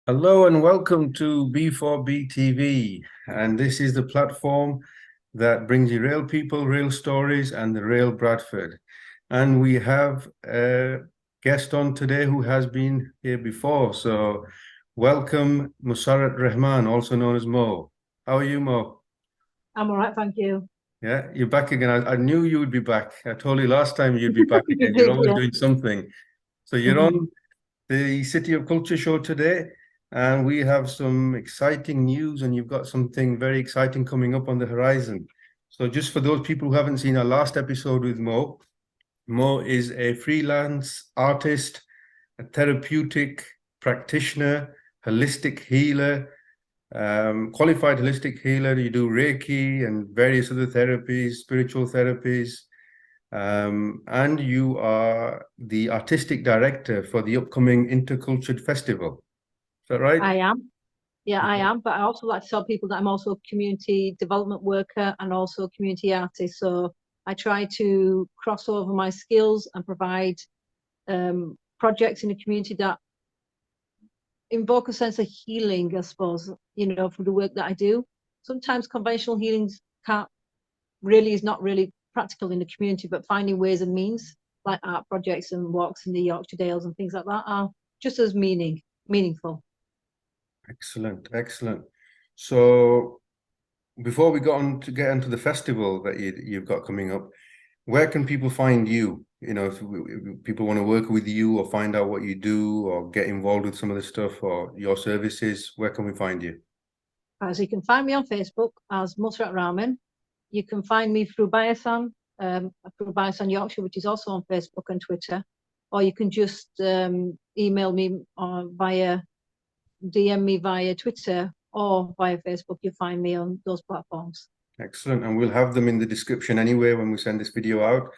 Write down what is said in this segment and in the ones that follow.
Hello and welcome to B4B TV. And this is the platform that brings you real people, real stories, and the real Bradford. And we have a guest on today who has been here before. So welcome, Mussarat Rahman, also known as Mo. How are you, Mo? I'm all right, thank you. Yeah, you're back again. I knew you would be back. I told you last time you'd be back You again. You're did, always yeah. doing something. So you're Mhm. on the City of Culture show today, and we have some exciting news, and you've got something very exciting coming up on the horizon. So, just for those people who haven't seen our last episode with Mo, Mo is a freelance artist, a therapeutic practitioner, holistic healer, qualified holistic healer. You do Reiki and various other therapies, spiritual therapies. And you are the artistic director for the upcoming Intercultured Festival. Is that right? I am. Yeah, I Yeah. am. But I also like to tell people that I'm also a community development worker and also a community artist. So I try to cross over my skills and provide projects in the community that invoke a sense of healing, I suppose, for the work that I do. Sometimes conventional healings can't really is not really practical in the community, but finding ways and means like art projects and walks in the Yorkshire Dales and things like that are just as meaningful. Excellent, excellent. So before we got on to get into the festival that you've got coming up, where can people find you? If people want to work with you or find out what you do or get involved with some of the stuff or your services, where can we find you? So you can find me on Facebook as Mussarat Rahman. You can find me through Biosan Yorkshire, which is also on Facebook and Twitter, or you can just email me via DM me via Twitter or via Facebook. You'll find me on those platforms. Excellent. And we'll have them in the description anyway when we send this video out.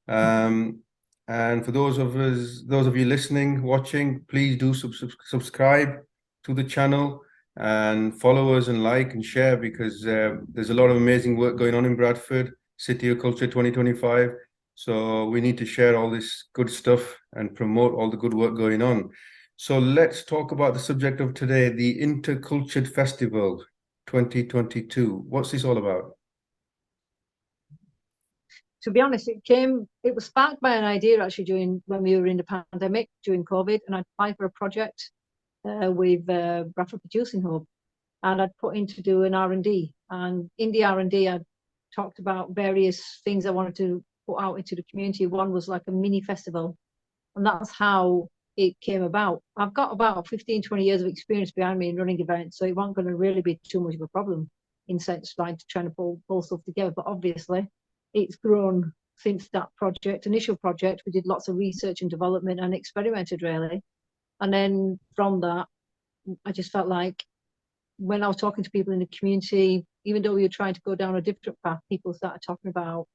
Um, and for those of you listening, watching, please do subscribe to the channel and follow us and like and share because there's a lot of amazing work going on in Bradford, City of Culture 2025. So we need to share all this good stuff and promote all the good work going on. So let's talk about the subject of today, the Intercultured Festival 2022. What's this all about? To be honest, it was sparked by an idea actually during when we were in the pandemic during COVID, and I applied for a project with Bradford Producing Hub, and I'd put in to do an R&D. And in the R&D, I talked about various things I wanted to put out into the community. One was like a mini festival, and that's how it came about. I've got about 15, 20 years of experience behind me in running events, so it wasn't going to really be too much of a problem in sense like trying to pull stuff together. But obviously, it's grown since that initial project. We did lots of research and development and experimented really. And then from that, I just felt like when I was talking to people in the community, even though we were trying to go down a different path, people started talking about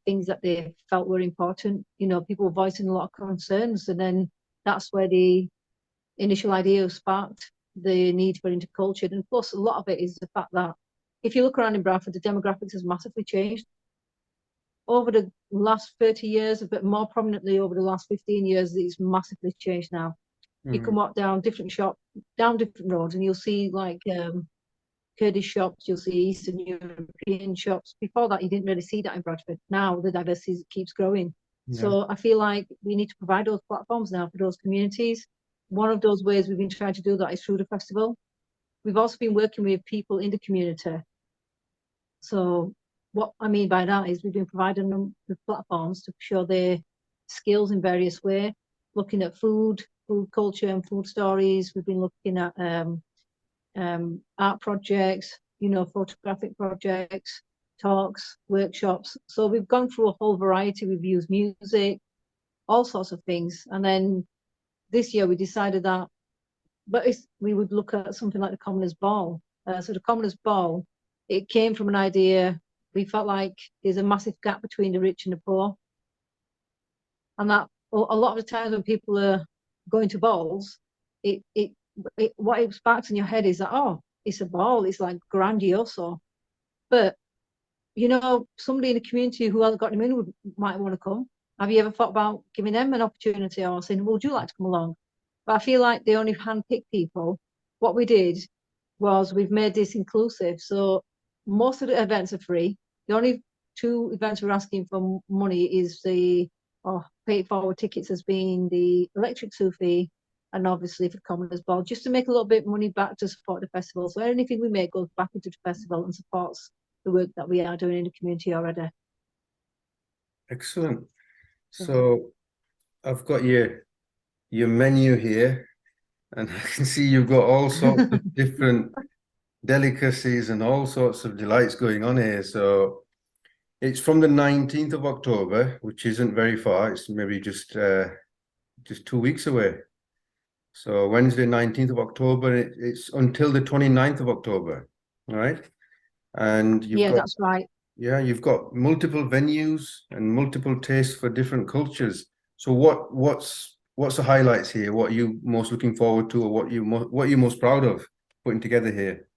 things that they felt were important. People were voicing a lot of concerns, and then that's where the initial idea sparked the need for intercultured. And plus, a lot of it is the fact that if you look around in Bradford, the demographics has massively changed over the last 30 years, but more prominently over the last 15 years, it's massively changed now. You can Hmm. walk down different roads, and you'll see like Kurdish shops, you'll see Eastern European shops. Before that, you didn't really see that in Bradford. Now the diversity keeps growing. Yeah. So I feel like we need to provide those platforms now for those communities. One of those ways we've been trying to do that is through the festival. We've also been working with people in the community. So what I mean by that is we've been providing them with platforms to show their skills in various ways, looking at food culture and food stories. We've been looking at art projects, photographic projects, talks, workshops. So we've gone through a whole variety. We've used music, all sorts of things. And then this year we decided that, we would look at something like the Commoners Ball. So the Commoners Ball, it came from an idea. We felt like there's a massive gap between the rich and the poor, and that a lot of the times when people are going to balls, it it, what it sparks in your head is that, oh, it's a ball, it's like grandiose, but somebody in the community who hasn't got any money might want to come. Have you ever thought about giving them an opportunity or saying, well, would you like to come along? but I feel like they only handpick people. What we did was we've made this inclusive. So most of the events are free. The only two events we're asking for money is the pay it forward tickets has been the Electric Sufi and obviously for Commoners Ball, just to make a little bit of money back to support the festival. So anything we make goes back into the festival and supports the work that we are doing in the community already. Excellent. So I've got your menu here, and I can see you've got all sorts of different delicacies and all sorts of delights going on here. So it's from the 19th of October, which isn't very far. It's maybe just 2 weeks away. So Wednesday, 19th of October, it's until the 29th of October. All right. And Yeah, that's right. yeah, you've got multiple venues and multiple tastes for different cultures. So what's the highlights here? What are you most looking forward to, or what are you most proud of putting together here?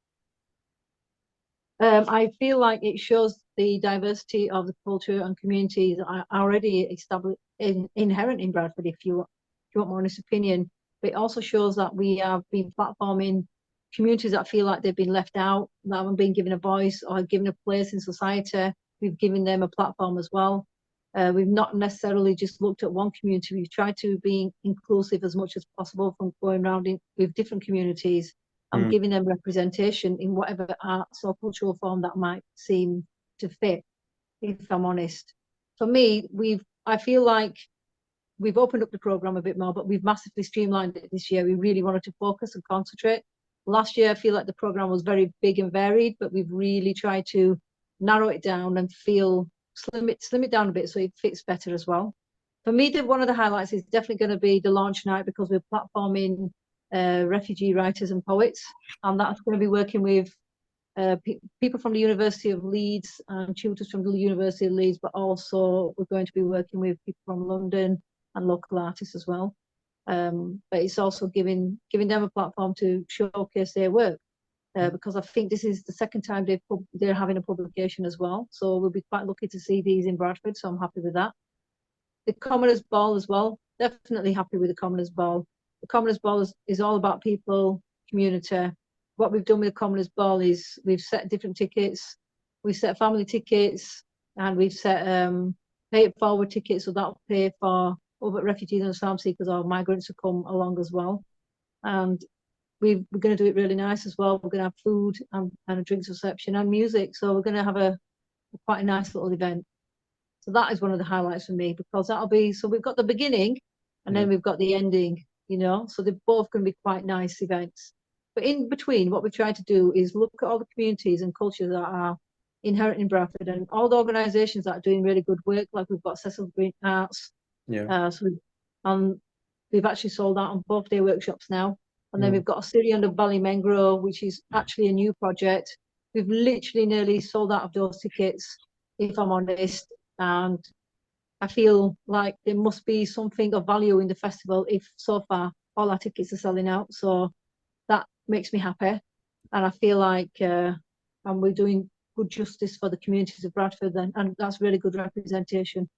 I feel like it shows the diversity of the culture and communities that are already established inherent in Bradford, if you want my honest opinion. But it also shows that we have been platforming communities that feel like they've been left out, that haven't been given a voice or given a place in society. We've given them a platform as well. We've not necessarily just looked at one community. We've tried to be inclusive as much as possible from going around with different communities and giving them representation in whatever arts or cultural form that might seem to fit, if I'm honest. For me, I feel like we've opened up the programme a bit more, but we've massively streamlined it this year. We really wanted to focus and concentrate. Last year, I feel like the programme was very big and varied, but we've really tried to narrow it down and slim it down a bit so it fits better as well. For me, one of the highlights is definitely going to be the launch night, because we're platforming refugee writers and poets, and that's going to be working with people from the University of Leeds and tutors from the University of Leeds, but also we're going to be working with people from London and local artists as well. But it's also giving them a platform to showcase their work, because I think this is the second time they're having a publication as well. So we'll be quite lucky to see these in Bradford, so I'm happy with that. The Commoners Ball as well, definitely happy with the Commoners Ball. The Commoners Ball is all about people, community. What we've done with the Commoners Ball is we've set different tickets. We've set family tickets, and we've set pay it forward tickets, so that'll pay for other refugees and asylum seekers or migrants to come along as well. And we're going to do it really nice as well. We're going to have food and a drinks reception and music. So we're going to have quite a nice little event. So that is one of the highlights for me, because so we've got the beginning and then we've got the ending, so they're both going to be quite nice events. But in between, what we've tried to do is look at all the communities and cultures that are inherent in Bradford, and all the organisations that are doing really good work, like we've got Cecil Green Arts. We've actually sold out on both their workshops now. And then we've got a series under Ballymengro, which is actually a new project. We've literally nearly sold out of those tickets, if I'm honest. And I feel like there must be something of value in the festival if so far all our tickets are selling out. So that makes me happy. And I feel like we're doing good justice for the communities of Bradford, and that's really good representation.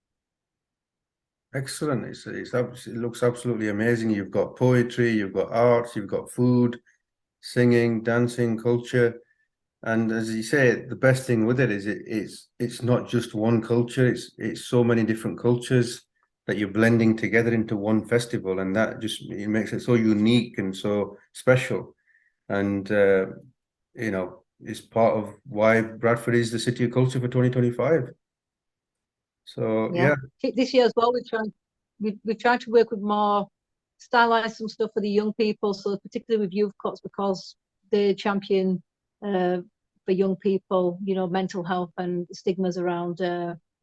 Excellent. It looks absolutely amazing. You've got poetry, you've got arts, you've got food, singing, dancing, culture. And as you say, the best thing with it is it's not just one culture. It's so many different cultures that you're blending together into one festival, and that it makes it so unique and so special. And it's part of why Bradford is the city of culture for 2025. So yeah. This year as well, we've tried to work with more stylize some stuff for the young people. So particularly with youth cuts, because they champion for young people, mental health and stigmas around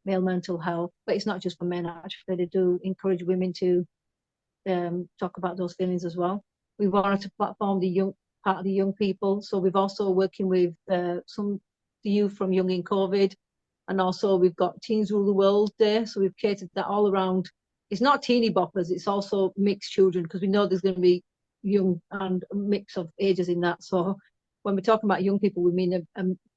male mental health. But it's not just for men, actually. They do encourage women to talk about those feelings as well. We wanted to platform the part of the young people. So we've also working with the youth from Young in COVID. And also we've got Teens Rule the World Day. So we've catered that all around. It's not teeny boppers, it's also mixed children, because we know there's going to be young and a mix of ages in that. So when we're talking about young people, we mean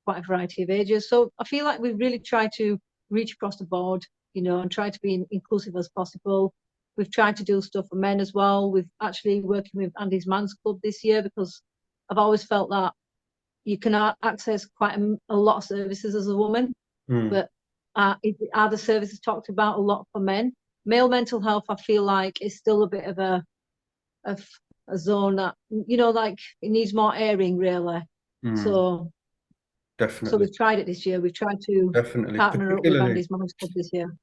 quite a variety of ages. So I feel like we've really tried to reach across the board, and try to be inclusive as possible. We've tried to do stuff for men as well. We've actually working with Andy's Man's Club this year because I've always felt that you can access quite a lot of services as a woman, but are the services talked about a lot for men? Male mental health, I feel like, is still a bit of a zone that, you know, like it needs more airing, really. So Definitely. we've tried it this year. We've tried to Definitely. partner up with Andy's Man's Club this year.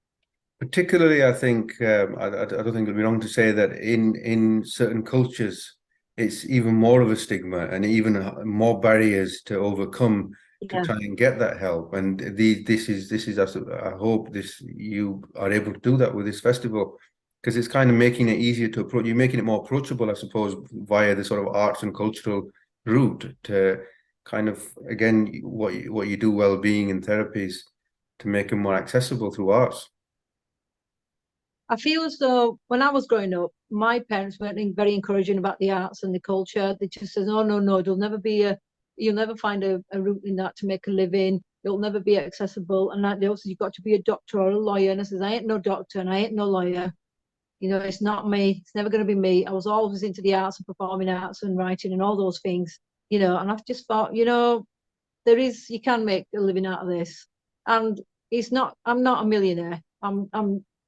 Particularly, I think I don't think it'd be wrong to say that in certain cultures, it's even more of a stigma and even more barriers to overcome to Yeah. try and get that help. And this is I hope you are able to do that with this festival because it's kind of making it easier to approach. You're making it more approachable, I suppose, via the sort of arts and cultural route to kind of again what you do, well-being and therapies, to make them more accessible through arts. I feel as though when I was growing up, my parents weren't very encouraging about the arts and the culture. They just said, "Oh no, you'll never find a route in that to make a living. It'll never be accessible." And that they also you've got to be a doctor or a lawyer. And I said, "I ain't no doctor and I ain't no lawyer. You know, it's not me. It's never going to be me. I was always into the arts and performing arts and writing and all those things, you know." And I've just thought, you know, you can make a living out of this. And I'm not a millionaire.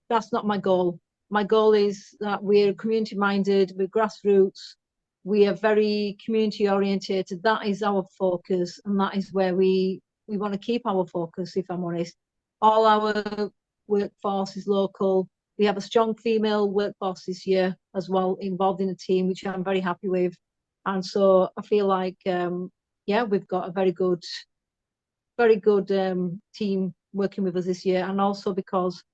That's not my goal. My goal is that we're community minded, we're grassroots, we are very community orientated. That is our focus, and that is where we want to keep our focus, if I'm honest. All our workforce is local. We have a strong female workforce this year as well, involved in the team, which I'm very happy with. And so I feel like we've got a very good team working with us this year, and also because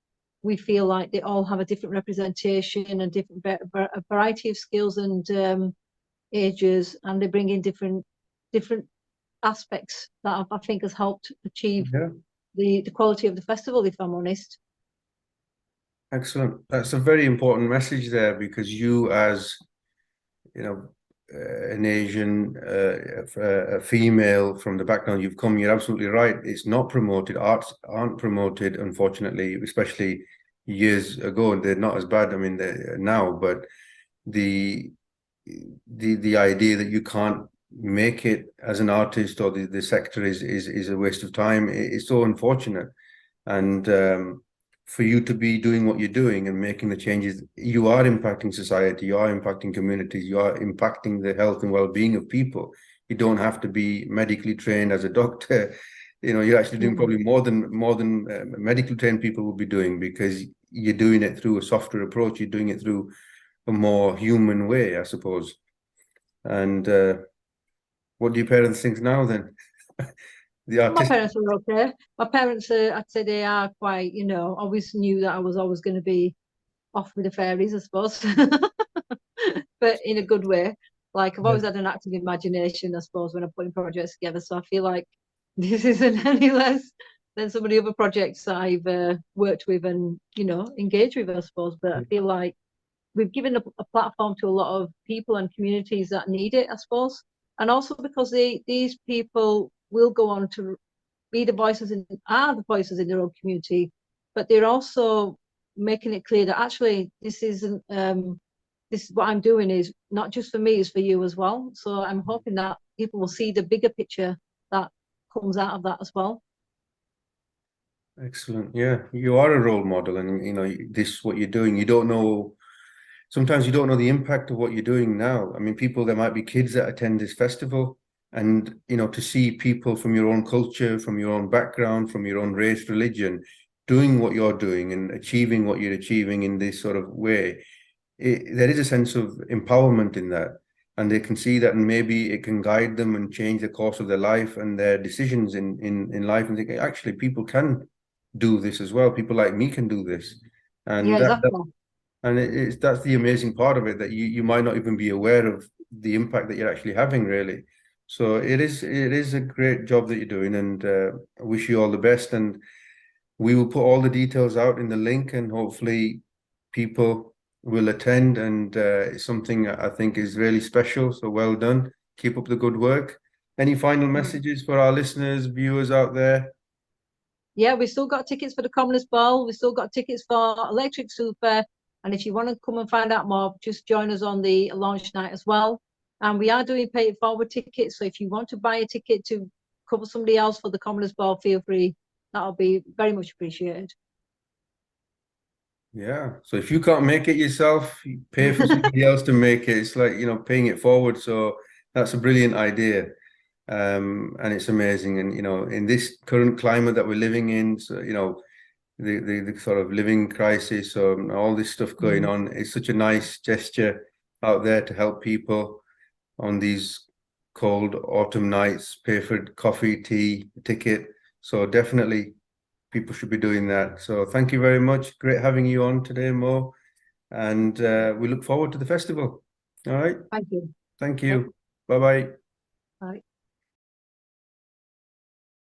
we feel like they all have a different representation and a variety of skills and ages, and they bring in different aspects that I think has helped achieve the quality of the festival, if I'm honest. Excellent. That's a very important message there because you, as you know, an Asian, a female from the background you've come, you're absolutely right. It's not promoted. Arts aren't promoted, unfortunately, especially years ago. They're not as bad, I mean, now, but the idea that you can't make it as an artist or the sector is a waste of time. It's so unfortunate. And for you to be doing what you're doing and making the changes, you are impacting society, you are impacting communities, you are impacting the health and well-being of people. You don't have to be medically trained as a doctor. You know, you're actually doing probably more than medically trained people will be doing, because you're doing it through a softer approach. You're doing it through a more human way, I suppose. And what do your parents think now then? My parents are okay. My parents, I'd say they are quite, you know, always knew that I was always going to be off with the fairies, I suppose, but in a good way. Like I've always had an active imagination, I suppose, when I'm putting projects together. So I feel like this isn't any less than some of the other projects that I've worked with and, you know, engaged with, I suppose. But I feel like we've given a platform to a lot of people and communities that need it, I suppose. And also because these people will go on to be the voices in their own community, but they're also making it clear that actually this isn't this is what I'm doing is not just for me, it's for you as well. So I'm hoping that people will see the bigger picture that comes out of that as well. Excellent. Yeah, you are a role model, and you know this what you're doing. You don't know. Sometimes you don't know the impact of what you're doing now. I mean, there might be kids that attend this festival, and you know, to see people from your own culture, from your own background, from your own race, religion, doing what you're doing and achieving what you're achieving in this sort of way, there is a sense of empowerment in that, and they can see that, and maybe it can guide them and change the course of their life and their decisions in life, and think actually people can do this as well. People like me can do this, and Yeah, exactly. that's the amazing part of it, that you might not even be aware of the impact that you're actually having, really. So it is a great job that you're doing, and I wish you all the best. And we will put all the details out in the link, and hopefully people will attend. And it's something I think is really special. So well done. Keep up the good work. Any final messages for our listeners, viewers out there? Yeah, we've still got tickets for the Commoners Ball. We've still got tickets for Electric Super. And if you want to come and find out more, just join us on the launch night as well. And we are doing pay it forward tickets. So if you want to buy a ticket to cover somebody else for the Commoners Ball, feel free. That'll be very much appreciated. Yeah. So if you can't make it yourself, you pay for somebody else to make it. It's like, you know, paying it forward. So that's a brilliant idea. And it's amazing. And, you know, in this current climate that we're living in, so, you know, the sort of living crisis, all this stuff going on, it's such a nice gesture out there to help people on these cold autumn nights, pay for coffee, tea, ticket. So definitely people should be doing that. So thank you very much. Great having you on today, Mo. And we look forward to the festival. All right. Thank you. Thank you. Bye-bye. Bye.